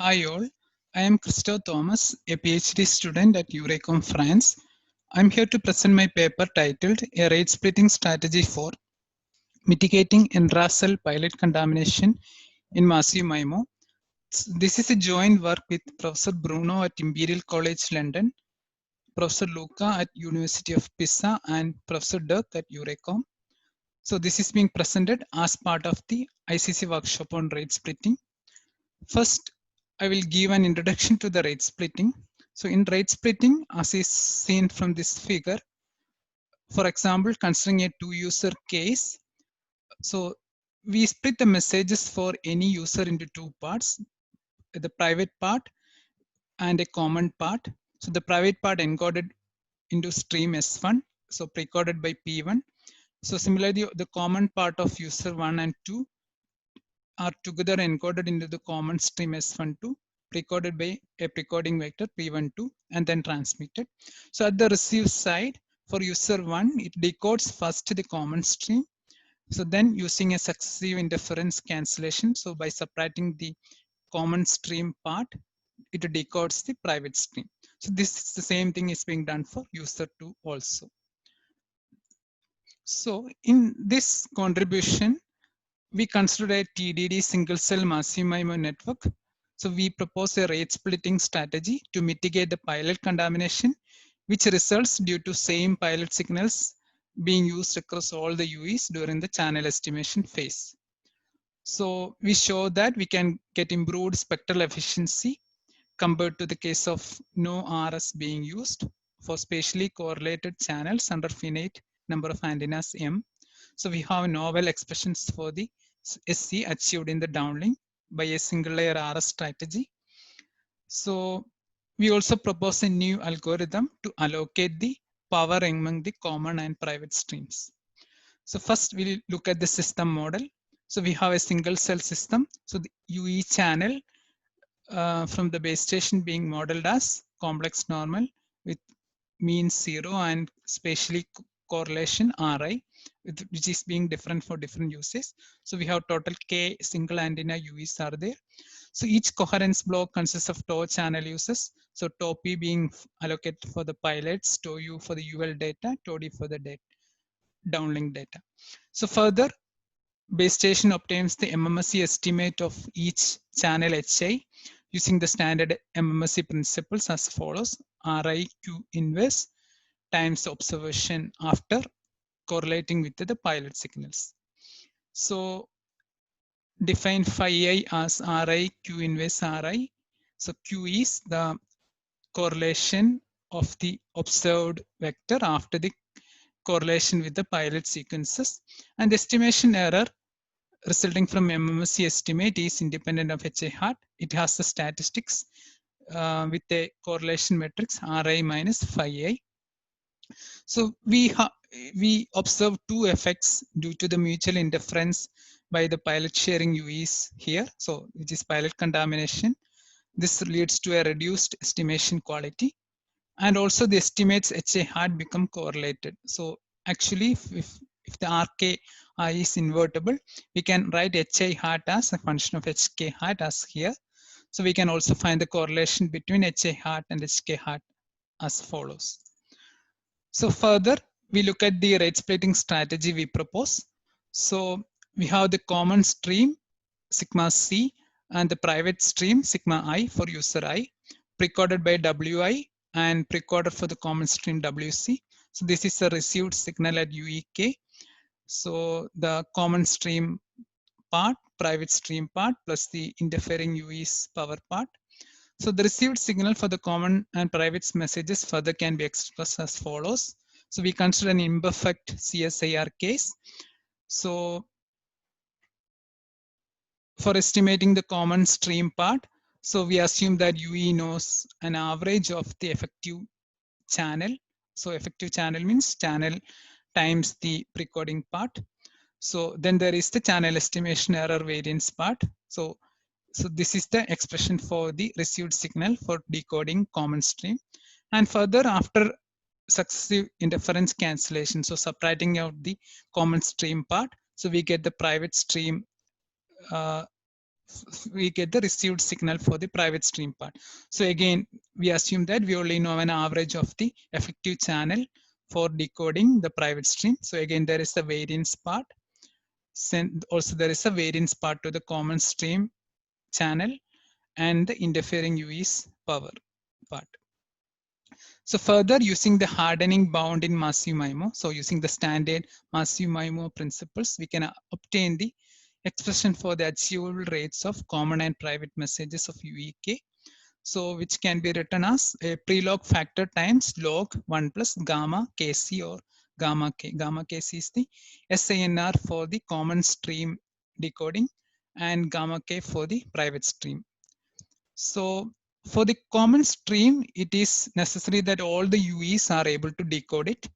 Hi all, I am Christo Thomas, a PhD student at Eurecom, France. I'm here to present my paper titled A Rate Splitting Strategy for Mitigating Intracell Pilot Contamination in Massive MIMO. This is a joint work with Professor Bruno at Imperial College London, Professor Luca at University of Pisa, and Professor Dirk at Eurecom. So this is being presented as part of the ICC workshop on rate splitting. First, I will give an introduction to the rate splitting. So in rate splitting, as is seen from this figure, for example, considering a two-user case, so we split the messages for any user into two parts, the private part and a common part. So the private part encoded into stream S1, so precoded by P1. So similarly, the common part of user 1 and 2 are together encoded into the common stream S12, precoded by a precoding vector P12, and then transmitted. So at the receive side, for user 1, it decodes first the common stream. So then using a successive interference cancellation, so by subtracting the common stream part, it decodes the private stream. So this is the same thing is being done for user 2 also. So in this contribution, we consider a TDD single cell massive MIMO network. So we propose a rate splitting strategy to mitigate the pilot contamination, which results due to same pilot signals being used across all the UEs during the channel estimation phase. So we show that we can get improved spectral efficiency compared to the case of no RS being used for spatially correlated channels under finite number of antennas M. So we have novel expressions for the SC achieved in the downlink by a single layer RS strategy. So we also propose a new algorithm to allocate the power among the common and private streams. So first we'll look at the system model. So we have a single cell system. So the UE channel from the base station being modeled as complex normal with mean 0 and spatially correlation Ri, which is being different for different uses. So we have total K single antenna UEs are there. So each coherence block consists of TOW channel uses. So TOW P being allocated for the pilots, TOW U for the UL data, TOW D for the downlink data. So further, base station obtains the MMSE estimate of each channel HI using the standard MMSE principles as follows: RIQ inverse times observation after correlating with the pilot signals. So define phi I as Ri Q inverse Ri. So Q is the correlation of the observed vector after the correlation with the pilot sequences, and the estimation error resulting from MMSE estimate is independent of HI hat. It has the statistics with a correlation matrix Ri minus phi I. So we observe two effects due to the mutual interference by the pilot sharing UEs here. So which is pilot contamination. This leads to a reduced estimation quality, and also the estimates HA hat become correlated. So actually, if the RKI is invertible, we can write HI hat as a function of HK hat as here. So we can also find the correlation between HI hat and HK hat as follows. So further, we look at the rate splitting strategy we propose. So we have the common stream sigma C and the private stream sigma I for user I, precoded by WI and precoded for the common stream WC. So this is a received signal at UEK. So the common stream part, private stream part, plus the interfering UE's power part. So the received signal for the common and private messages further can be expressed as follows. So we consider an imperfect CSIR case. So for estimating the common stream part, so we assume that UE knows an average of the effective channel. So effective channel means channel times the precoding part. So then there is the channel estimation error variance part. So this is the expression for the received signal for decoding common stream. And further, after successive interference cancellation, so subtracting out the common stream part, so we get the private stream we get the received signal for the private stream part. So again, we assume that we only know an average of the effective channel for decoding the private stream. So again, there is the variance part. Also, there is a variance part to the common stream channel and the interfering UE's power part. So further, using the hardening bound in massive MIMO, so using the standard massive MIMO principles, we can obtain the expression for the achievable rates of common and private messages of UEK. So which can be written as a prelog factor times log 1 plus gamma kc or gamma k. Gamma kc is the SINR for the common stream decoding and gamma k for the private stream. So for the common stream, it is necessary that all the UEs are able to decode it.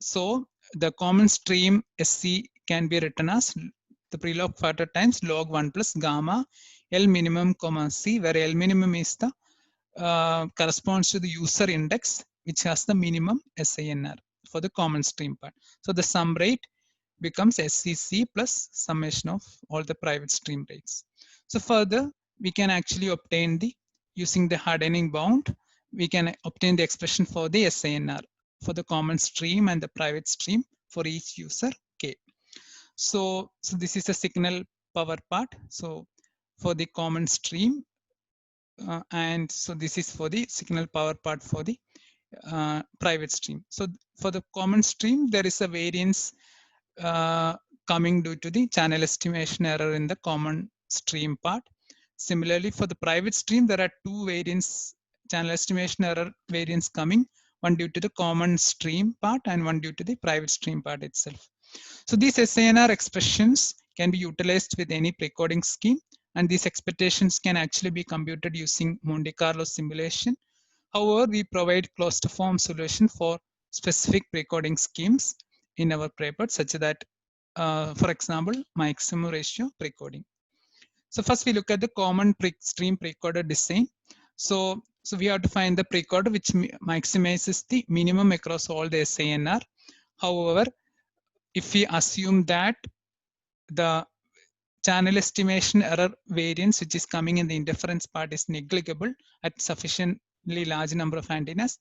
So the common stream SC can be written as the prelog factor times log 1 plus gamma L minimum comma C, where L minimum is the corresponds to the user index, which has the minimum SINR for the common stream part. So the sum rate becomes SCC plus summation of all the private stream rates. So further, we can actually obtain the, using the hardening bound, we can obtain the expression for the SINR for the common stream and the private stream for each user K. So this is a signal power part. So for the common stream, and so this is for the signal power part for the private stream. So for the common stream, there is a variance coming due to the channel estimation error in the common stream part. Similarly, for the private stream, there are two variance, channel estimation error variance coming, one due to the common stream part and one due to the private stream part itself. So these SINR expressions can be utilized with any precoding scheme, and these expectations can actually be computed using Monte Carlo simulation. However, we provide closed form solution for specific precoding schemes in our paper, such that, for example, maximum ratio precoding. So first we look at the common stream precoder design. So we have to find the precoder which maximizes the minimum across all the SINR. However, if we assume that the channel estimation error variance which is coming in the interference part is negligible at sufficiently large number of antennas,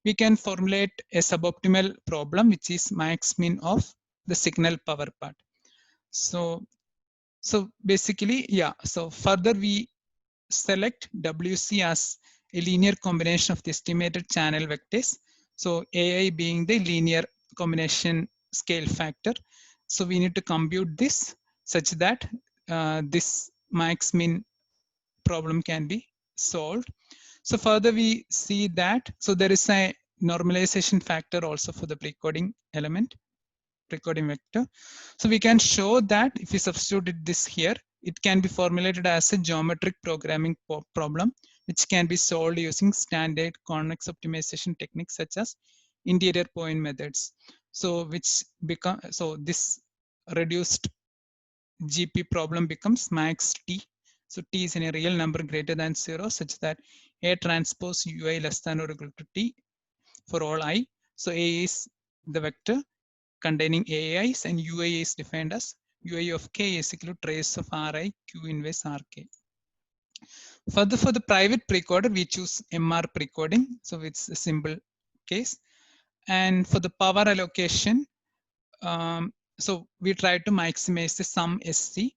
we can formulate a suboptimal problem which is max min of the signal power part. So basically, yeah, so further we select WC as a linear combination of the estimated channel vectors. So AI being the linear combination scale factor. So we need to compute this such that this max min problem can be solved. So further we see that, so there is a normalization factor also for the precoding element, precoding vector. So we can show that if we substitute this here, it can be formulated as a geometric programming problem, which can be solved using standard convex optimization techniques such as interior point methods. So this reduced GP problem becomes max T. So T is in a real number greater than 0 such that A transpose UI less than or equal to T for all I. So A is the vector containing AIs and UI is defined as UI of K is equal to trace of Ri Q inverse Rk. Further, for the private precoder, we choose MR precoding. So it's a simple case. And for the power allocation, so we try to maximize the sum SC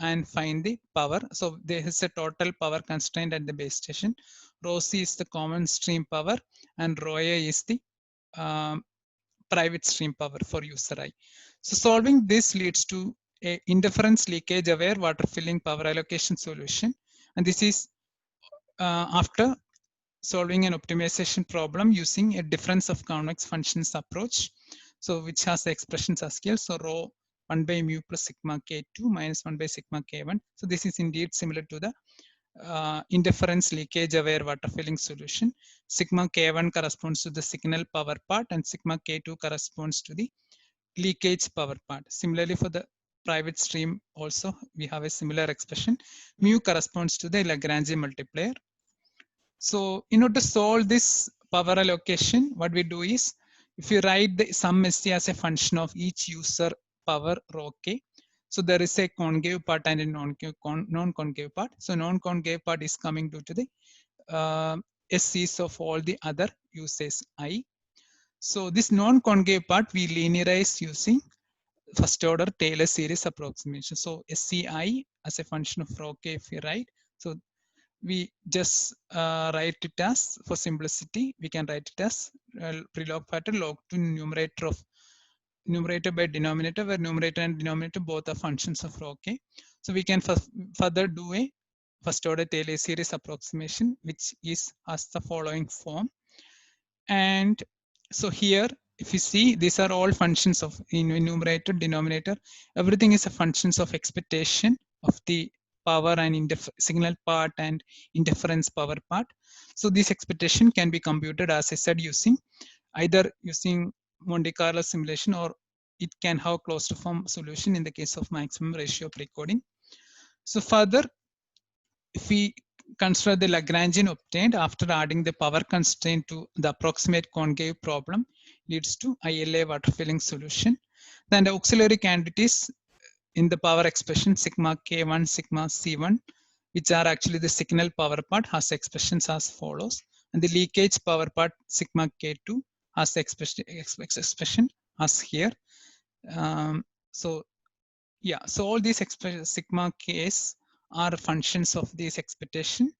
and find the power. So there is a total power constraint at the base station. Rho C is the common stream power and Rho A is the private stream power for user I. So solving this leads to a interference leakage aware water filling power allocation solution. And this is after solving an optimization problem using a difference of convex functions approach. So which has the expressions as scale. So rho 1 by mu plus sigma k2 minus 1 by sigma k1. So this is indeed similar to the interference leakage aware water filling solution. Sigma k1 corresponds to the signal power part and sigma k2 corresponds to the leakage power part. Similarly, for the private stream also, we have a similar expression. Mu corresponds to the Lagrange multiplier. So in order to solve this power allocation, what we do is, if you write the sum SC as a function of each user power rho k, So there is a concave part and a non-concave part. So non-concave part is coming due to the SCs of all the other uses I. So this non-concave part we linearize using first order Taylor series approximation. So SCI as a function of rho k if we write. So we just write it as, for simplicity, we can write it as pre-log factor log to numerator of numerator by denominator, where numerator and denominator both are functions of rho k. So we can further do a first order Taylor series approximation, which is as the following form. And so here, if you see, these are all functions of numerator, denominator. Everything is a functions of expectation of the power and signal part and interference power part. So this expectation can be computed, as I said, using either using Monte Carlo simulation, or it can have closed form solution in the case of maximum ratio precoding. So further, if we consider the Lagrangian obtained after adding the power constraint to the approximate concave problem, leads to ILA water filling solution. Then the auxiliary quantities in the power expression sigma K1, sigma C1, which are actually the signal power part, has expressions as follows. And the leakage power part sigma K2 has expression as here. So yeah, so all these sigma Ks are functions of this expectation,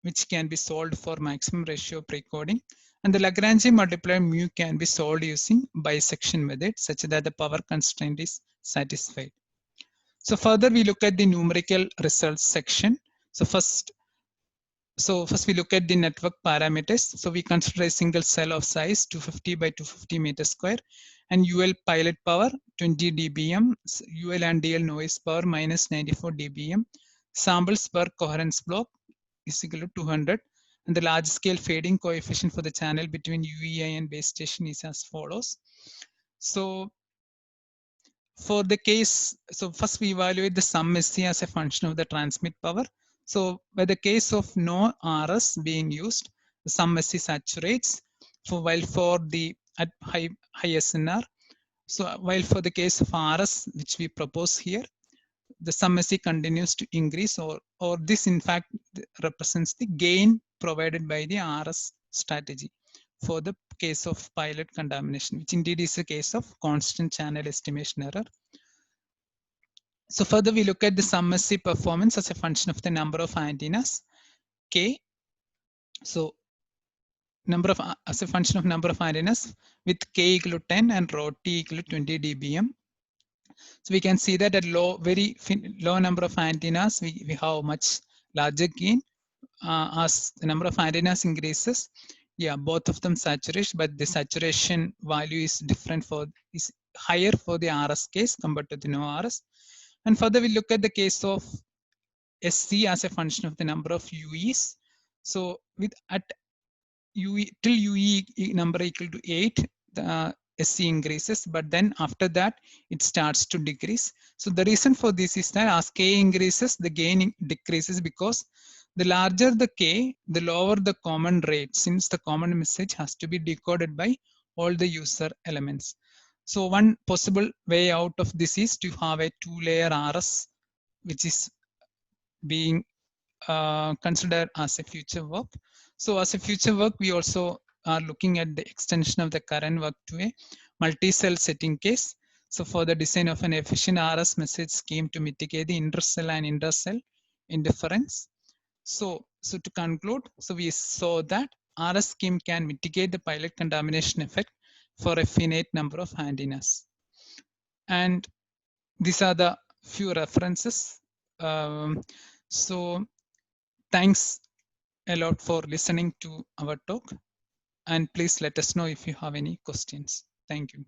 which can be solved for maximum ratio precoding. And the Lagrangian multiplier mu can be solved using bisection method, such that the power constraint is satisfied. So further, we look at the numerical results section. So first we look at the network parameters. So we consider a single cell of size 250 by 250 meters square, and UL pilot power 20 dBm, UL and DL noise power minus 94 dBm, samples per coherence block is equal to 200, and the large scale fading coefficient for the channel between UEI and base station is as follows. So for the case, so first we evaluate the sum SC as a function of the transmit power. So by the case of no RS being used, the sum SC saturates while for the at high SNR. So while for the case of RS, which we propose here, the sum SC continues to increase, or this in fact represents the gain provided by the RS strategy for the case of pilot contamination, which indeed is a case of constant channel estimation error. So further, we look at the sum SC performance as a function of the number of antennas, K. So number of as a function of number of antennas with K equal to 10 and rho T equal to 20 dBm. So we can see that at very low number of antennas, we have much larger gain. As the number of antennas increases, yeah, both of them saturate, but the saturation value is different is higher for the RS case compared to the no RS. And further, we look at the case of SC as a function of the number of UEs. So with at UE till UE number equal to 8, the SC increases, but then after that it starts to decrease. So the reason for this is that as K increases, the gain decreases, because the larger the K, the lower the common rate, since the common message has to be decoded by all the user elements. So one possible way out of this is to have a 2-layer RS, which is being considered as a future work. So as a future work, we also are looking at the extension of the current work to a multi-cell setting case. So for the design of an efficient RS message scheme to mitigate the inter-cell and inter-cell interference. So to conclude, so we saw that RS scheme can mitigate the pilot contamination effect for a finite number of antennas. And these are the few references. So thanks a lot for listening to our talk, and please let us know if you have any questions. Thank you.